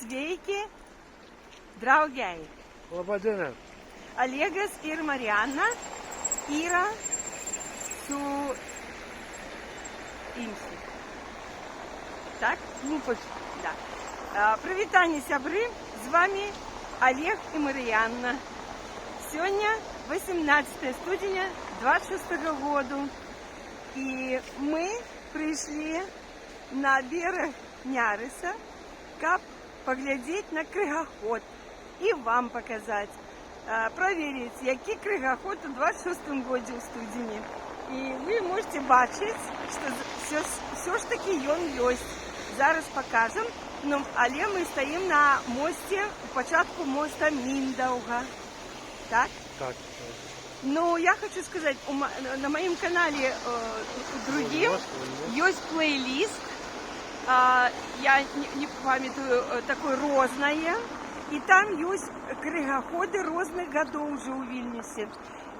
Sveiki, draugai. Labadiena. Olegas ir Mariana yra su Инси. Так? Ну, да. Привитание, сябры. С вами Олег и Марьяна. Сегодня 18 студеня 26 года. И мы пришли на берег Няриса, как поглядеть на кригоход и вам показать, проверить, який кригоход у 26 году у студені. І ви можете бачити, що все ж таки він є. Зараз покажемо. Ну, але ми стоїмо на мості, у початку моста Міндауга. Так? Так. Ну, я хочу сказать, на моем канале другим есть плейлист, я не памятаю, такой розное, и там есть кригоходы разных годов уже у Вильнюсе.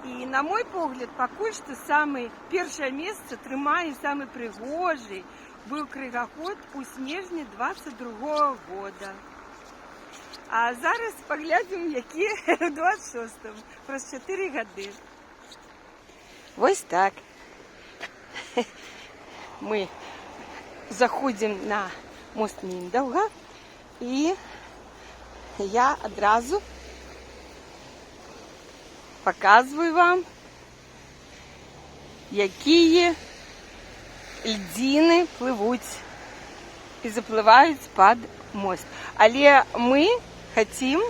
И на мой погляд, пока что самое первое место, тримає, самый пригожий, был кригоход у снежні 22 года. А зараз поглянемо, які у 26-му, про 4 годи. Ось так. Ми заходимо на мост Міндауга, і я одразу показую вам, які льдини пливуть і запливають під мост. Але ми хотим,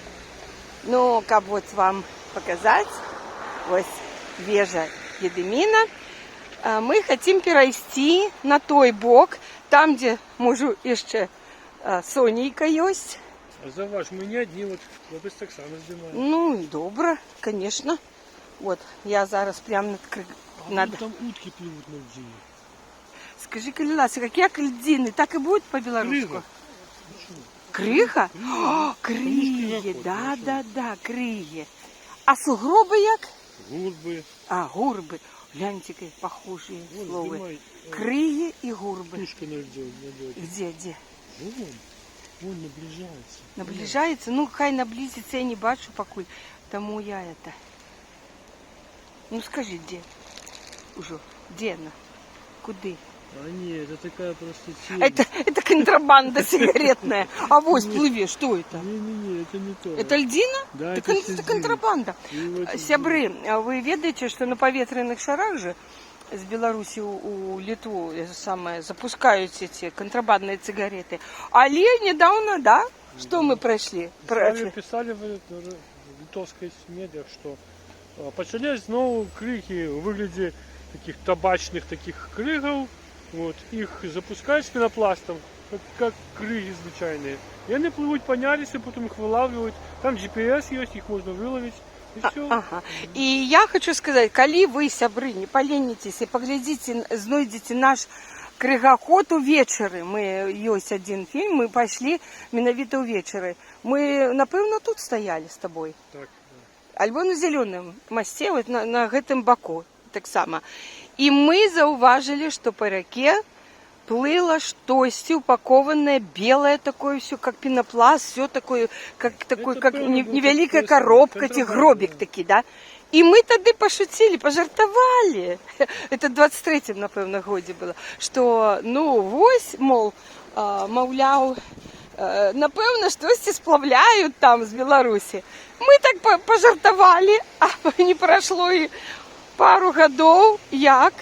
ну, как вот вам показать, вот вежа Єдеміна, мы хотим перейти на той бок, там, где можу еще Сонейка есть. А заваж, мы не одни, вот хлопець так само знімає. Ну, добре, конечно. Вот, я зараз прямо над... Там утки пливут на льдине. Скажи, Калиласа, какие льдины, так и будет по-белорусски? Крига. Крига? О, криги, да, криги. А сугроби як? Гурби. А, гурби. Гляньте, какие похожие Вон, слова. знімай, Криги и гурби. Тушка на льде. Где? Вон наближается. Наближается? Ну, хай наблизится, я не бачу покуль. Тому я это... Ну, скажи, где? Уже. Где она? Куды? А нет, это такая просто тема. Это контрабанда сигаретная. А вось плыве, что это? Не, это не то. Это льдина? Да, Так это это контрабанда. Сябры, вы ведаете, что на поветренных шарах же с Беларуси у Литву запускают эти контрабандные сигареты. Але недавно, да? Что мы прошли? Писали в литовской медиах, что почали знову криги у вигляді таких табачных таких кригов. Вот, их запускают с пенопластом, как криги звичайные. И они плывут по Нярису, потом их вылавливают. Там GPS есть, их можно выловить. И все. Ага. И я хочу сказать, коли вы, сябры, не поленитесь и поглядите, знойдете наш кригоход увечері. Мы, есть один фильм, мы пошли менавіта увечері. Мы, напевно, тут стояли с тобой. Так, да. Альбо на зеленом мосте, вот на гэтым боку, так само. И мы зауважили, что по реке плыло что-то упакованное, белое такое все, как пенопласт, все такое, как невеликая коробка, эти гробик такие, да. И мы тогда пошутили, пожартовали, это в 23-м, напевно, году было, что, ну, вось, мол, мовляв, напевно, что-то сплавляют там с Беларуси. Мы так пожартовали, а не прошло и пару годов, як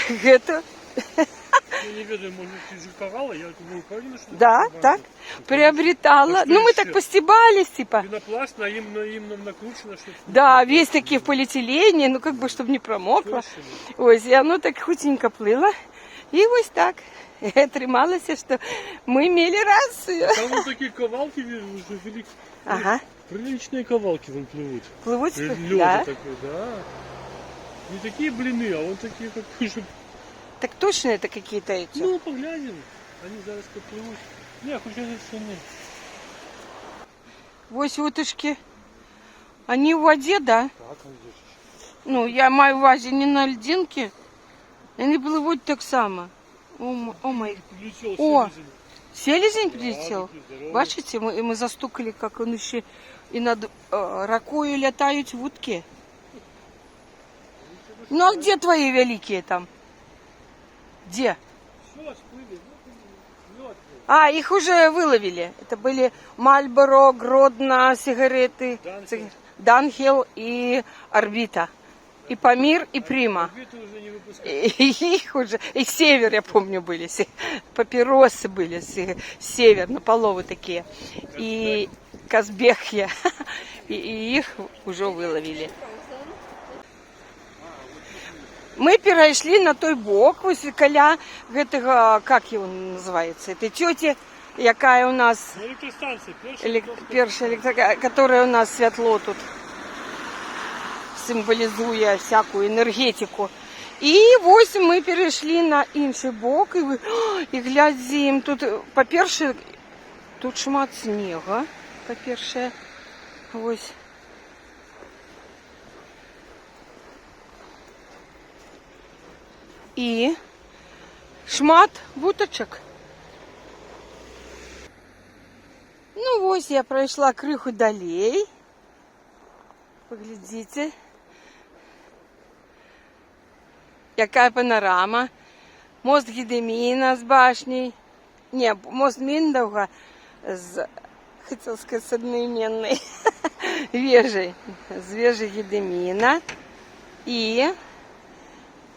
гэта. Я не ведаю, может, ты жартовала, я думаю, уверена, что... Да, так, приобретала. Ну, мы так постебались, типа. Пенопласт, на им накручено, что... Да, весь таки в полиэтилене, ну, как бы, чтобы не промокло. Ось, и оно так худенько плыло. И вот так трималось, что мы имели рацию. Там вот такие ковалки, уже великие. Ага. Приличные ковалки вон плывут. Плывут? Лёда такой, да. Не такие блины, а вот такие, как уже... Так точно это какие-то эти? Ну, поглянем. Они зараз как плывут. Не, хоть это все не. Вось уточки. Они в воде, да? Так, он здесь. Ну, я маю в увазі не на льдинки. Они пливуть так само. О май. Влетел О, снизу. Селезень прилетел? Такий здоровий. Бачите, мы застукали, как он еще и над ракою летают в утке. Ну а где твои великие там? Где? Все, всплыли. Мед. А, их уже выловили. Это были Мальборо, Гродно, сигареты, Данхел. Данхел и Орбита. И Памир, и Прима. Орбиту уже не выпускают. И их уже, и Север, я помню, были, папиросы были, Север, наполовы такие, и Казбехья, и их уже выловили. Мы перейшли на той бок, ось каля гэтага, как его называется, этой тети, якая у нас, На электростанции. першая электрика, которая у нас святло тут символізує всякую энергетику. І ось ми перейшли на інший бок, і глядзім, тут, по-перше, тут шмат снега, по-перше, ось. І шмат вуточок. Ну ось я пройшла криху далей. Поглядите. Яка панорама. Мост Гедеміна з башней. Не, мост Міндауга з, хотел сказать, с одноименной вежей. З вежи Гедеміна. И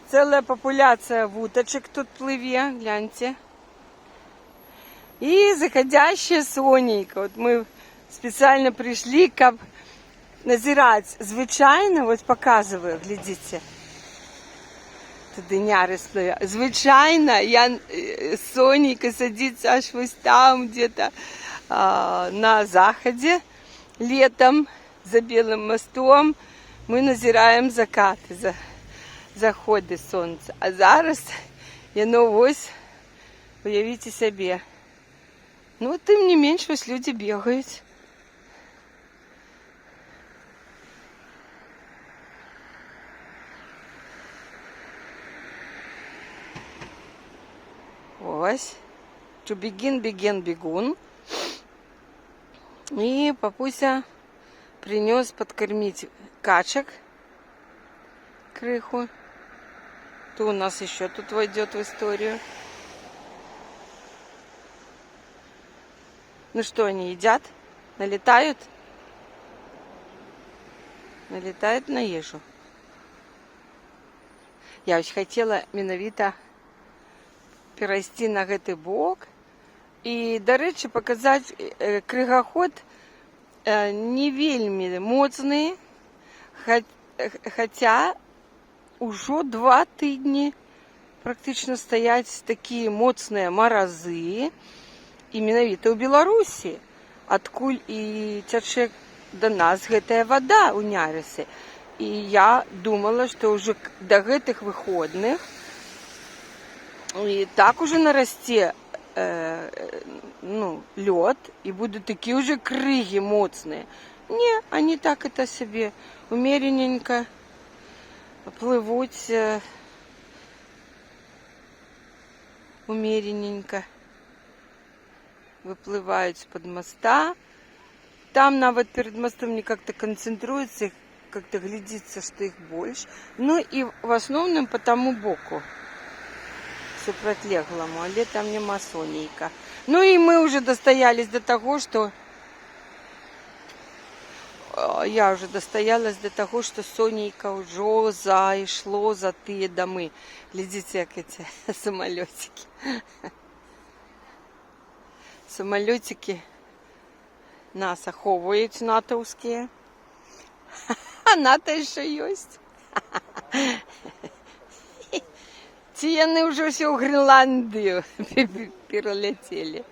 целая популяция вуточек тут плыве, гляньте. И заходящее сонейко. Вот мы специально пришли, как назирать. Звичайно, вот показываю, глядите. Дыняри стоят. Звичайно, сонейка садится аж вот там где-то на заходе. Летом за Белым мостом мы назираем закаты, заходи сонця. А зараз яно ось, уявіть собі. Ну, тим не менш, ось люди бігають. Ось. To begin, бегун. И папуся принес подкормить качек крыху. Кто у нас еще тут войдет в историю? Ну что, они едят? Налетают? Налетают на ежу. Я очень хотела менавіта перайсці на гэты бок і, дарэчы, паказаць крыгаход не вельмі моцны, хаця ўжо 2 тыдні практычна стаяць такія моцныя маразы, і менавіта ў Беларусі, адкуль і цячэ да нас гэтая вада ў Нярысе. І я думала, што ўжо да гэтых выходных и так уже нарасте лед, и будут такие уже крыги моцные. Не, они так это себе умеренненько плывут, умеренненько выплывают из-под моста. Там нават перед мостом не как-то концентруется, как-то глядится, что их больше. Ну и в основном по тому боку. Супротлеглому, але там нема сонейка. Ну и мы уже достоялись до того, что я уже достоялась до того, что сонейка уже зайшло за тыя домы. Глядите, как эти самолетики. Самолетики нас аховывают натовские. А НАТО еще есть. Ці яны ўжо ўсё ў Гренландию перелетели.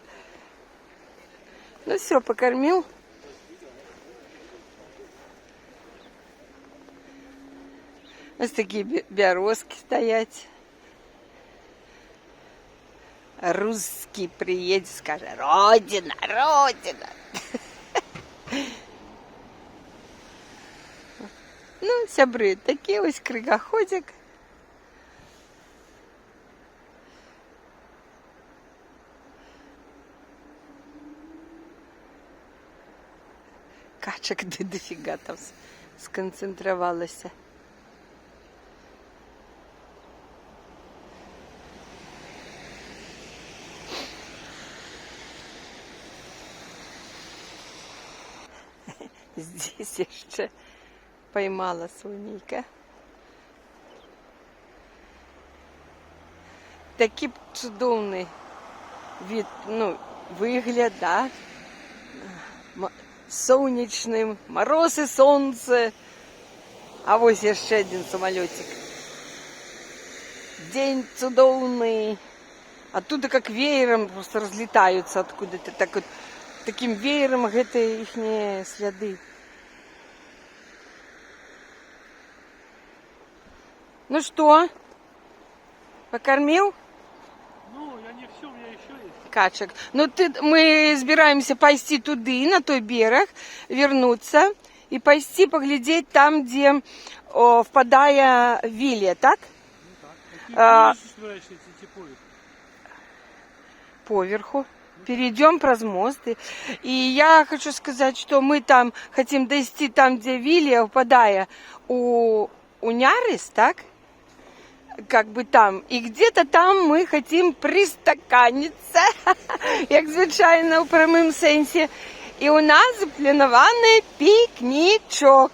Ну все, покормил. Вот такие березки стоять. Русский приедет, скажет: Родина, Родина. Ну, сябры, такие ось крыгаходик. качок дофіга там сконцентрувалося. Здесь я ще поймала Сонейка. Такий чудовний вигляд, да? Сонячним, мороз і сонце. А ось є ще один самолетик. День чудовний. Оттуда как веером просто разлетаются откуда-то. Так вот, таким веером это их следы. Ну что, покормил? Ну, я не все, у меня еще есть. Качек. Ну, мы собираемся пойти туды, на той берег, вернуться и пойти поглядеть там, где впадая Вилия, так? Ну так. Ты собираешься идти поверх? Поверху. Перейдем про мост. И я хочу сказать, что мы там хотим дойти там, где Вилия, впадая у Нярис, так? Как бы там. И где-то там мы хотим пристаканиться, як звичайно, в прямому сенсі. І у нас запланований пікнічок.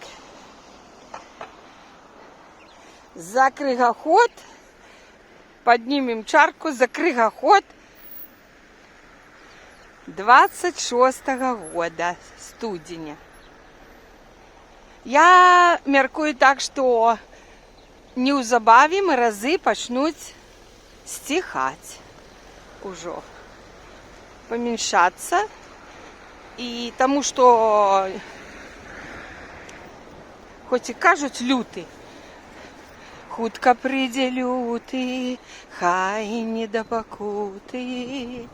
За Кригоход. Поднимем чарку за Кригоход 26-го года, студеня. Я мяркую так, что неўзабаве маразы пачнуць сціхаць ужо, памяншацца. І таму, што хоць і кажуць люты, хутка прыйдзе люты, хай не да пакуты.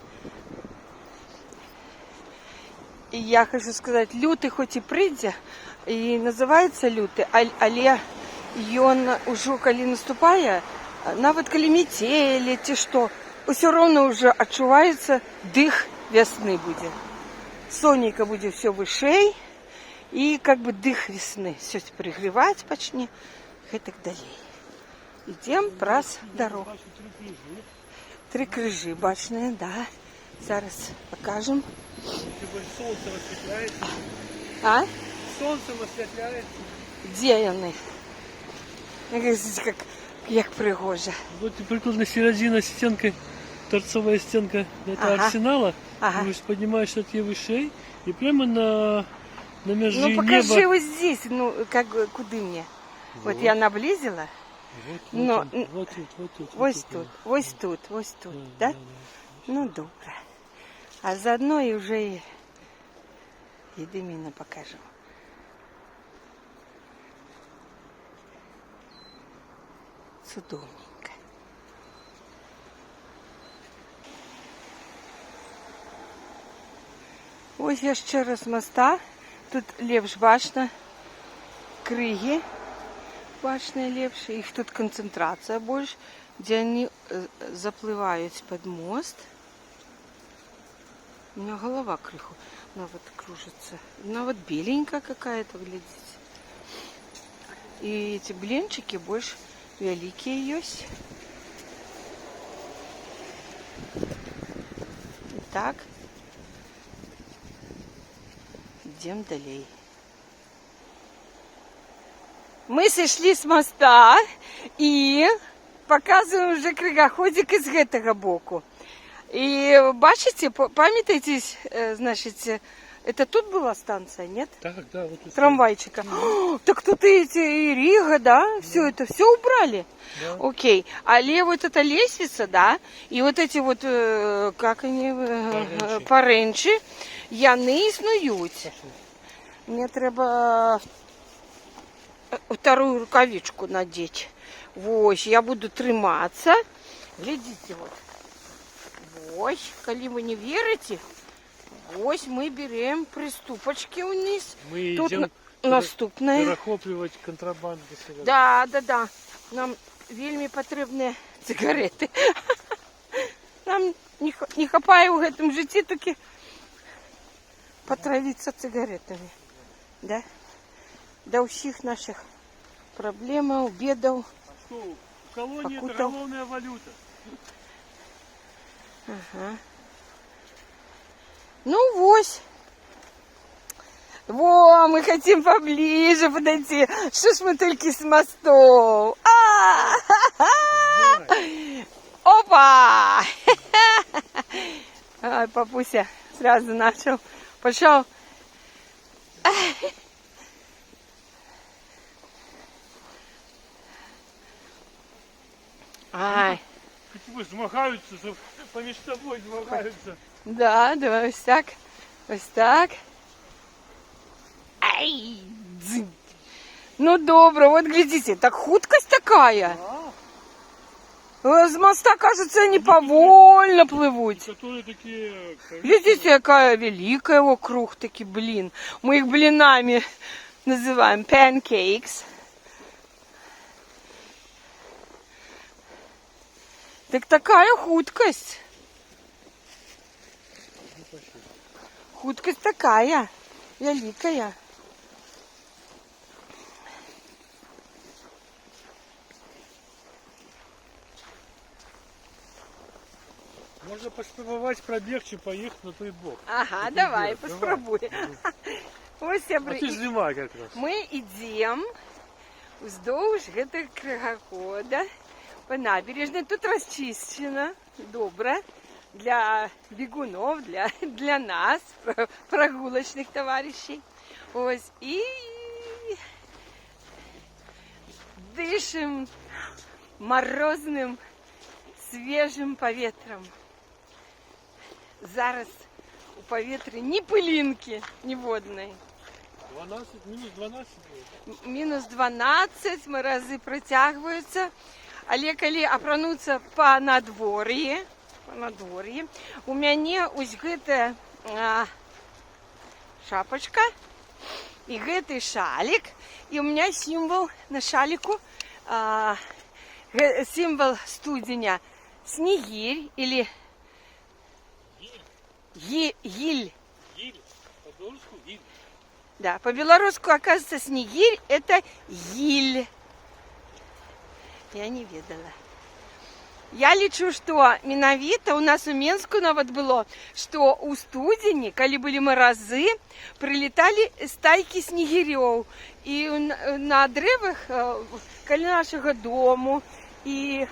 І я хочу сказаць, люты хоць і прыйдзе, і называецца люты, але ён ужо калі наступае, нават калі метелі ці што, усё роўна ўжо адчуваецца дых вясны будзе. Сонейка будзе ўсё вышэй, і как бы дых весны все прыгреваць пачне, гэтак далей. Ідзем праз дарогу. 3 крыжы бачныя, да. Зараз покажем. Солнце осветляется. А? Солнце осветляется. Где яны? Як пригожа. Вот прикольно середина стенка, торцовая стенка этого арсенала. Ага. Ты поднимаешься от вышей и прямо на межи Ну покажи неба. вот здесь, ну как куда мне? Вот я наблизила. Вот тут. Ось тут, да? Ну добре. А заодно и уже и Демина покажу. Чудовненько. Ось я ще раз моста. Тут лепш бачно. Криги бачные лепше. Их тут концентрация больше, где они заплывают под мост. У меня голова крыху навод кружится. Навод беленькая какая-то, глядите. И эти блинчики больше великие есть. Итак, идем далее. Мы сошли с моста и показываем уже кругоходик из этого боку. И бачите, памятаетесь, значит, это тут была станция, нет? Так, да, вот тут. Трамвайчика. О, так тут и Рига, да? Все это, все убрали? Да. Окей. Але вот эта лестница, да, и вот эти вот, как они, паренчи, яны існують. Мне треба вторую рукавичку надеть. Вот, я буду триматься. Глядите, вот. Ось, коли вы не верите, ось мы берем приступочки вниз. Мы тут идем наступное. перехоплювати контрабанду. Да. Нам вельми потрібні цигарети. Нам не хапає в этом житті таки потравиться цигаретами. Да? Да усіх наших проблем, бедов. А что, в колонии это Покутал. головная валюта. Ага. Ну, вось. Во, мы хотим поближе подойти. Что ж мы только с мостов? Опа! Ай, папуся сразу пошел. Ай. Змагаются, поміж собой змагаются. Да, давай ось так. Ось так. Ай! Дзынь. Ну добро, вот глядите, так хуткость такая. С моста, кажется, они повольно плывут. Которые такие... Видите, какая великая вокруг таки блин. Мы их блинами называем pancakes. Так такая хуткость. Хуткость такая, великая. Можно поспробовать пробегче, поехать на той бок. Ага, Вот давай, идёт, поспробуй. Ось А ты зима как раз. мы идем уздовж гэтага кругохода по набережной. Тут расчищено, добро, для бегунов, для нас, прогулочных товарищей. Ось, и дышим морозным, свежим поветром. Зараз у паветрі ні пилинки, ні водної. 12, минус 12 будет. Мінус 12, морози протягиваются. Але калі апрануцца по надвор'і, у мяне ось гэтая шапочка і гэты шалік. І у меня символ на шаліку, символ студеня снегирь или гиль. Гиль. По-белорусски гиль. Да, по-белорусски, оказывается, снегирь – это гиль. Я не ведала. Я лічу, што менавіта у нас у Менску нават было, што у студзені, калі былі маразы, прылеталі стайкі снегірёў. І на дрэвах каля нашага дому і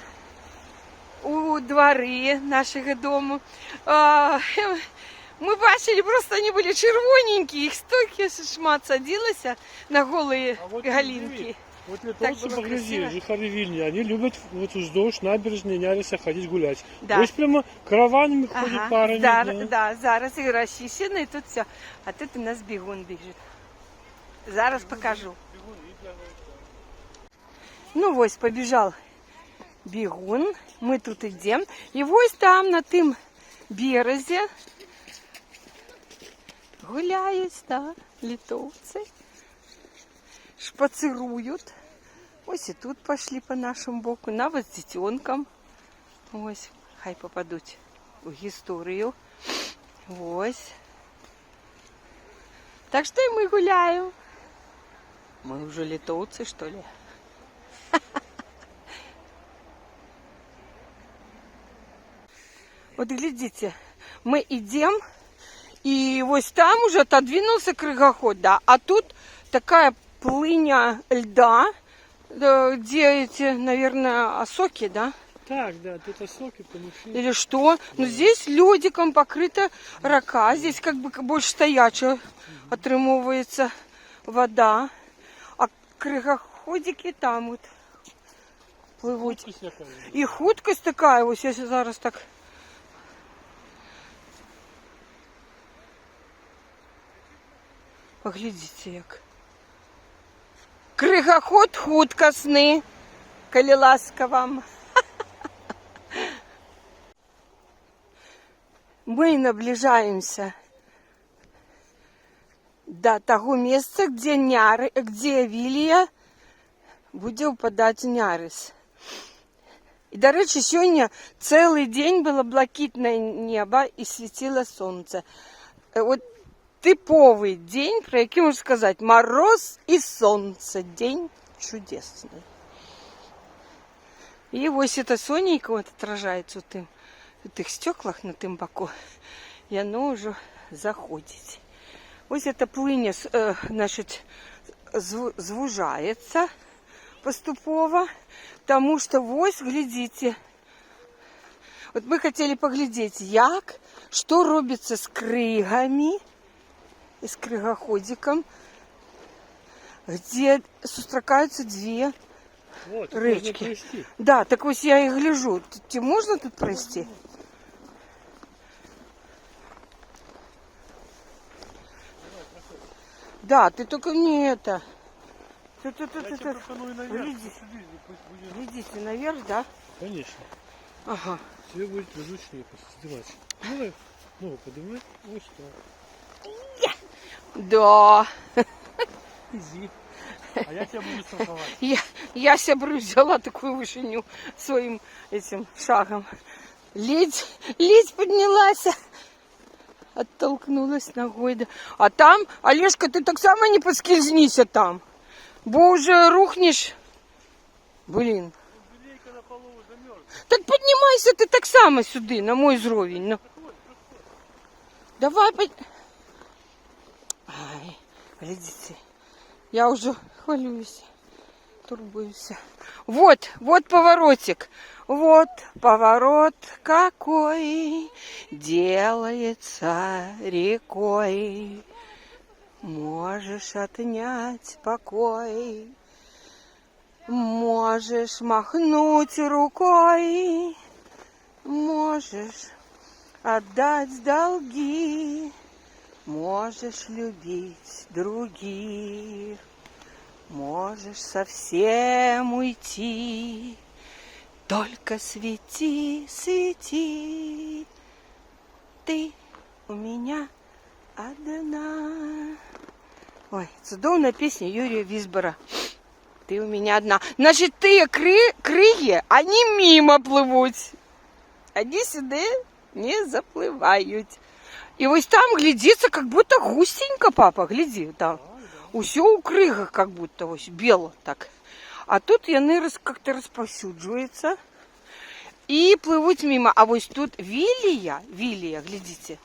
у двары нашага дому мы бачили, просто они были чырвоненькие, их столько шмат садилася на голые галинки. Вот литовцы, Так было погляди, красиво. жихари Вильни, они любят вот вздолж набережной Няриса ходить гулять. Да. Ось прямо караванами ходят парами. Да, зараз и расчищено, и тут все. А тут у нас бегун бежит. Зараз покажу. Ну, вось, побежал бегун. Мы тут идем. И вось там, на тым березе, гуляют, да, литовцы. Шпацируют. Ось и тут пошли по нашему боку. Нават с детенком. Ось, хай попадуть у историю. Ось. Так что и мы гуляем. Мы уже литовцы, что ли? Вот глядите, мы идем, и вот там уже отодвинулся крыгоход, да, а тут такая плыня льда, где эти, наверное, осоки, да? Так, да, тут осоки, камыши. Или что? Ну, здесь лёдиком покрыта рака, здесь как бы больше стоячая отрымовывается вода, а крыгоходики там вот плывут. И хуткость такая, вот если зараз так... Поглядите, як. Крыгоход хуткасны, калі ласка вам. Мы наближаемся до того места, где Вілія буде впадати Нярис. І, до речі, сьогодні цілий день було блакитне небо і світило сонце. От типовий день, про який можна сказати мороз і сонце. День чудесний. І ось це сонечко от отражається у тих стеклах на тим боку. І воно вже заходить. Ось це плиня, значить, звужається поступово, тому що ось, глядите, от ми хотіли поглядіти, як, що робиться з кригами, з кригоходиком, де зустрічаються дві Вот, речки. Да, так ось я і гляжу. Тебе можна тут пройти? Да, ты только не это. Я тебе пропоную наверх. Гляди. Пусть будет. Глядите наверх, да? Конечно. Ага. Тебе будет зручнее поднимать. Ну, ногу поднимай. Вот что. Да. Изи. А я тебя буду страховать. Я себе взяла такую вышиню своим этим шагом. Ледь поднялась. Оттолкнулась ногой. Да. А там, Олежка, ты так само не поскользнись там. Бо уже рухнешь. Блин. Желейка на полу замерзла. Так поднимайся ты так само сюда, на мой уровень. Ну. Давай, Ай, глядите. Я уже хвалюсь, турбуюсь. Вот поворотик. Вот поворот какой делается рекой. Можешь отнять покой, можешь махнуть рукой, можешь отдать долги, можешь любить других, можешь совсем уйти. Только свети, свети, ты у меня одна. Ой, цудовная песня Юрия Висбора. Ты у меня одна. Значит, ты крылья, они мимо плывут. Они сюда не заплывают. И вот там глядится, как будто густенько, папа, гляди, там. Усё у крыгах как будто, ось, бело так. А тут яны как-то распаўсюджваюцца и плывут мимо. А вот тут Вилия, глядите.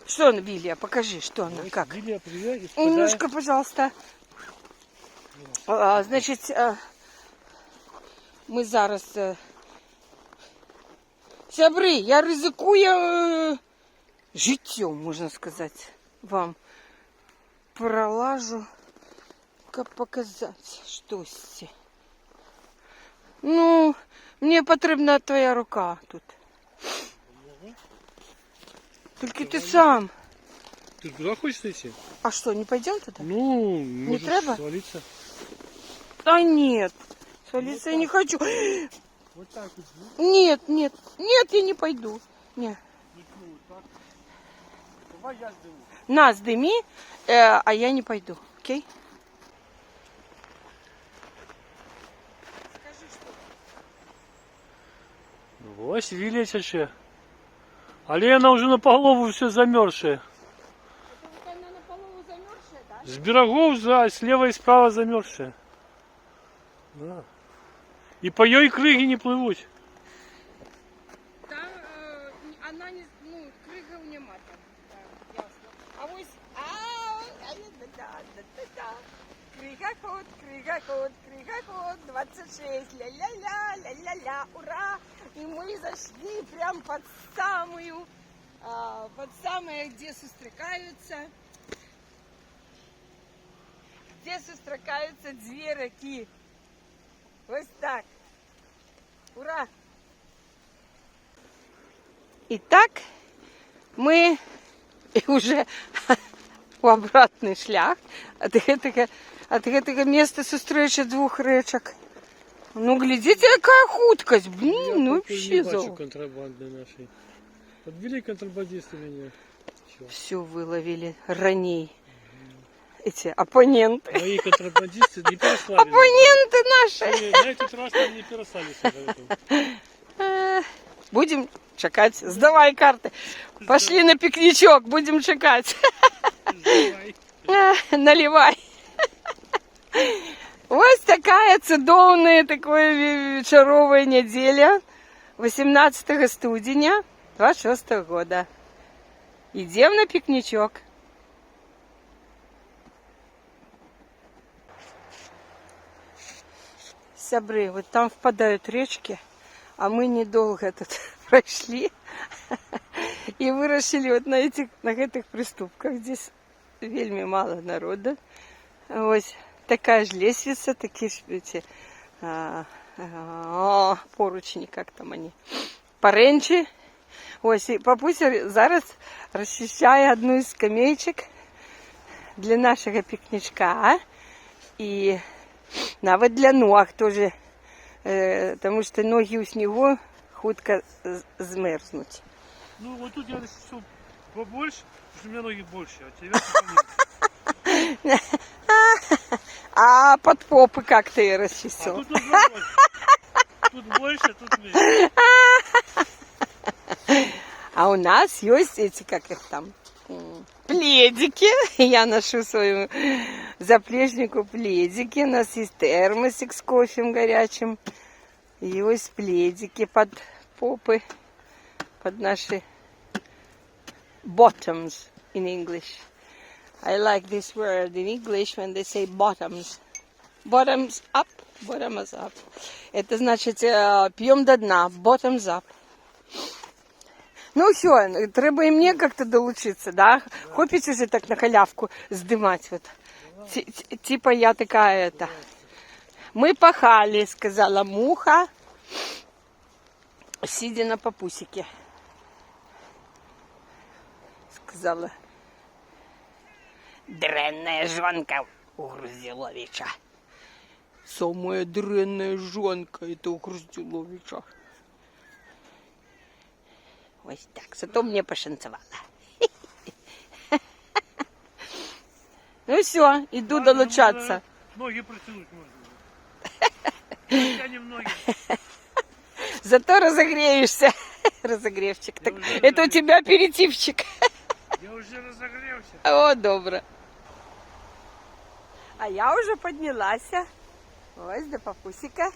Что она, Вилия? Покажи, что она, как. Вилия, привет. Немножко, пожалуйста. Значит, мы зараз... Сябры, я ризикую життєм, можна сказати, вам. Пролажу, как показать щось. Ну, мне потрібна твоя рука тут. Только ты сам. Ты туда хочешь идти? А что, не пойдем туда? Ну, можешь треба? свалиться. Да нет, свалиться я не хочу. Вот так вот. Нет, я не пойду. Нет. Давай я сдыму. Нас дыми, а я не пойду, окей? Ось Вилия чеше. Але она уже на голову все замерзшая. Она на полову замерзшая, да? С берегов, да, слева и справа замерзшая. Да. И по ее крыге не плывут. Там она не, ну, крыгов нема там, да, ясно. А ось, крыгоход, 26, ля-ля-ля, ура! И мы зашли прям под самое, где сустракаются две реки. Вот так. Ура! Итак, мы уже у обратный шлях от гэтага места сустрэчы двух речак. Ну, глядите, какая хуткость. Блин, ну вообще Я бачу золото. контрабанды нашей. Подвели контрабандисты меня. Все выловили раней. Эти оппоненты. Мои контрабандисты не переслали. Оппоненты наши. На этот раз нам не переслали. Будем чекать. Сдавай карты. Пошли на пикничок. Будем чекать. Давай. Наливай. Ось така цудовна, такая вечоровая неделя 18 студеня 26 года. Идем на пикничок. Сябры, вот там впадают речки, а мы недолго тут прошли и вырашили вот на этих приступках. Здесь вельми мало народа. Ось такая же лестница, такие ж эти поручни, как там они, паренчи. Ось, і папуся зараз розчищає одну із скамеечек для нашого пікнічка. І навіть для ног тоже, тому що ноги у снігу хутко змерзнуть. Ну, вот тут я решил побольше, потому что у меня ноги больше, а тебя поменьше. А под попы как ты ее А расчистил? тут уже больше. Тут больше, тут меньше. А у нас есть эти, как их там, пледики. Я ношу свою заплечнику пледики. У нас есть термосик с кофе горячим. Есть пледики под попы, под наши bottoms in English. I like this word in English when they say bottoms. Bottoms up, bottoms up. Это значит пьем до дна, bottoms up. Ну все, треба і мені как-то долучиться, да? Хочеш уже так на халявку здимать вот. Типа я такая это. Мы пахали, сказала муха, сидя на папусике. Сказала. Дрянная жонка у Груздиловича. Самая дрянная жонка это у Груздиловича. Ось так, зато мне пошанцевала. Ну все, иду долучаться. Ноги протянуть можно. Я не в ноги. Зато разогреешься. Разогревчик. Так, это у тебя аперитивчик. Я уже разогрелся. О, добре. А я уже поднялась. Ось до папусика.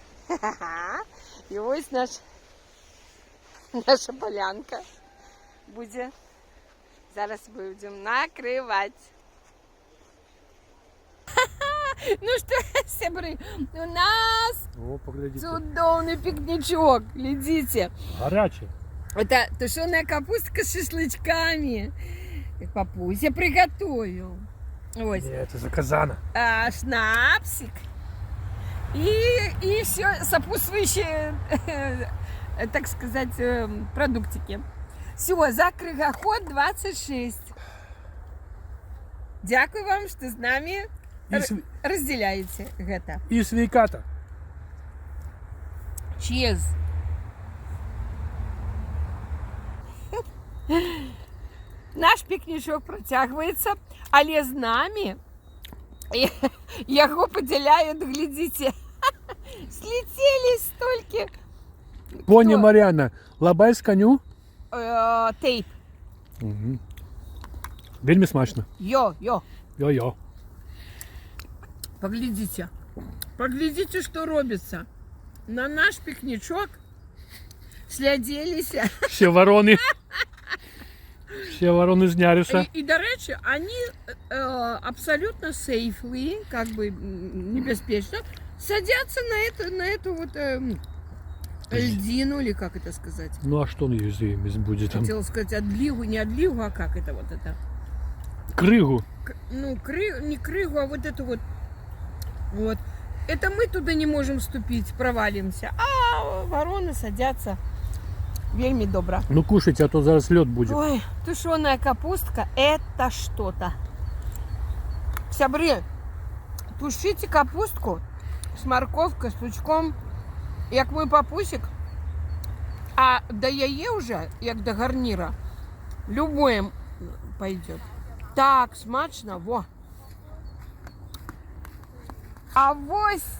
І ось наша полянка буде. Зараз будемо накривати. Ну что, сябры, у нас О, поглядите. чудовный пикничок. Глядите. Горячий. Это тушеная капустка с шашлычками. Папуся приготовил. Ось. Нет, это заказано. Шнапсик. И все сопутствующие, так сказать, продуктики. Все, за Кригоход 26. Дякую вам, что с нами разделяете это. И свейката. Cheers. Наш пікнічок протягується, але з нами його поділяють, глядите, слетелись стільки. Поні Хто? Мар'яна, лабай з коню. Тейп. Угу. Вельми смачно. Йо. Йо-йо. Поглядите. Поглядите, что робится. На наш пикничок сляділися. Все вороны. Все вороны знялися. И, до речи, они абсолютно сейфли, как бы небеспечно, садятся на эту вот льдину, или как это сказать? Ну а что он будет там? Хотела сказать одлигу, не одлигу, а как это вот это? Крыгу. Ну, не крыгу, а вот это вот. Вот. Это мы туда не можем ступить, провалимся. А вороны садятся. Вельми добро. Ну кушайте, а то зараз лед будет. Ой, тушеная капустка – это что-то. Сябры, тушите капустку с морковкой, с лучком, як мой папусик. А до яе уже, як до гарнира, любое пойдет. Так смачно, во. А вось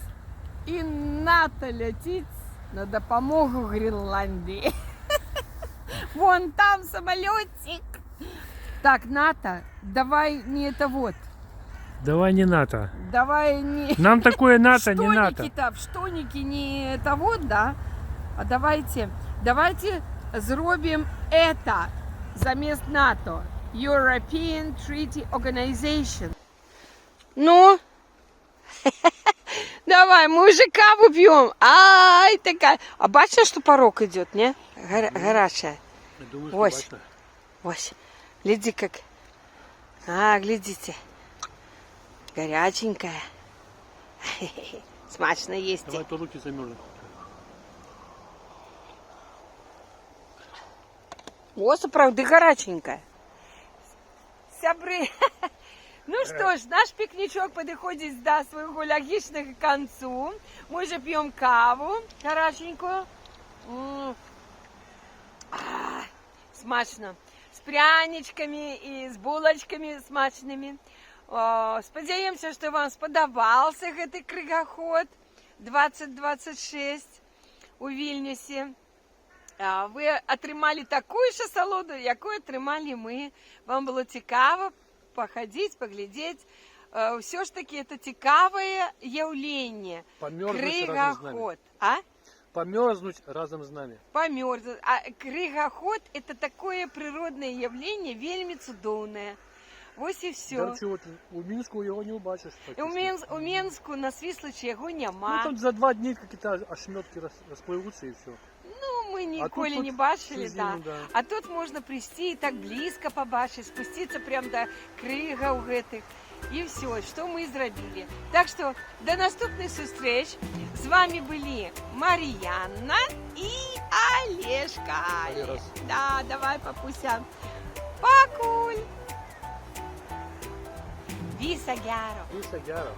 і НАТО летить на допомогу Гренландії. Вон там самолетик. Так, Ната, давай не это вот. Давай не НАТО. Давай не... Нам такое НАТО, не НАТО. Штоніки-то, штоніки не это вот, да? А давайте зробим это замест НАТО. European Treaty Organization. Ну? Давай, мы уже каву пьем. Ай, такая. А бачишь, что порог идет, не? Горячая. Я думаю, Ось. что бачно. Ось, гляди как. А, глядите. Горяченькая. Смачно есть. Давай, то руки замерзнут. О, правда, горяченькая. Сябры. Ну что ж, наш пикничок подходит до своего логичного концу. Мы уже пьем каву горяченькую. Смачно. С пряничками и с булочками смачными. Сподіваємося, що вам сподобався цей кругоход 2026 у Вільнюсі. Ви отримали таку ж насолоду, яку отримали ми. Вам було цікаво походити, поглядіти. Все ж таки, це цікаве явлення. Померзнуть разом з нами. Кругоход. А? Померзнуть разом з нами. Померзнуть. А кругоход – это такое природное явление, вельми цудовное. Ось і все. До речі, от у Мінську його не побачиш. У Мінську на свіслочі його нема. Ну там за 2 дні якісь ошметки розпливуться і все. Ну, ми ніколи тут не бачили, всю зиму, да. да. А тут можна прийти і так близько побачити, спуститися прямо до кригів гэтых. І все, що ми зробили. Так що, до наступних зустріч. З вами були Мар'янна і Олежка. Раз. Да, давай, папуся. Пакуль. Вісагяро. Висагяро.